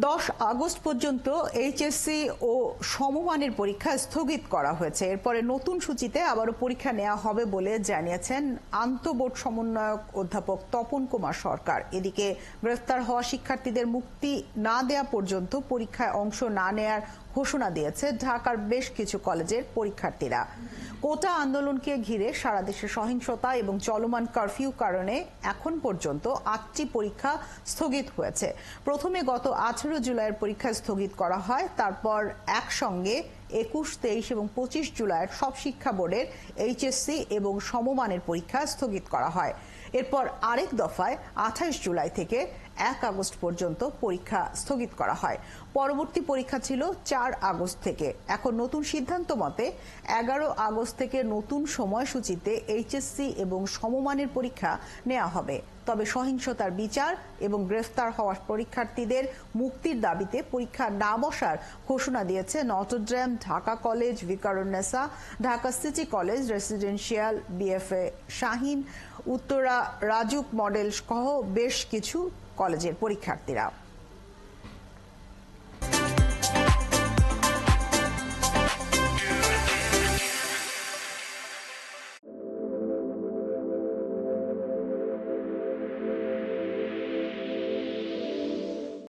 10 August পর্যন্ত HSC ও সমমানের পরীক্ষা স্থগিত করা হয়েছে। এরপরে নতুন সূচিতে আবারও পরীক্ষা নেওয়া হবে বলে জানিয়েছেন আন্তঃবোর্ড সমন্বয়ক অধ্যাপক তপন কুমার সরকার। এদিকে গ্রেফতার হওয়া শিক্ষার্থীদের মুক্তি না দেয়া পর্যন্ত পরীক্ষায় অংশ না নেয়ার ঘোষণা দিয়েছে ঢাকার বেশ কিছু কলেজের পরীক্ষার্থীরা। কোটা আন্দোলনকে ঘিরে সারা দেশে সহিংসতা এবং চলমান কারফিউ কারণে এখন পর্যন্ত 8টি পরীক্ষা স্থগিত হয়েছে। প্রথমে গত 18 জুলাইয়ের পরীক্ষা স্থগিত করা হয়, তারপর একসঙ্গে 21, 23 এবং 25 জুলাইয়ের সব শিক্ষা বোর্ডের এইচএসসি এবং সমমানের পরীক্ষা স্থগিত করা হয়। এরপর আরেক দফায় 28 জুলাই থেকে 1 আগস্ট পর্যন্ত পরীক্ষা স্থগিত করা হয়। পরবর্তী পরীক্ষা ছিল 4 আগস্ট থেকে। এখন নতুন সিদ্ধান্ত মতে 11 আগস্ট থেকে নতুন সময়সূচিতে এইচএসসি এবং সমমানের পরীক্ষা নেওয়া হবে। তবে সহিংসতার বিচার এবং গ্রেফতার হওয়া পরীক্ষার্থীদের মুক্তির দাবিতে পরীক্ষা না বসার ঘোষণা দিয়েছে Notre Dame, Dhaka college, Viqarunnisa, Dhaka city college residential, BFA Shaheen, Uttara Rajuk model সহ বেশ কিছু কলেজের পরীক্ষার্থীরা।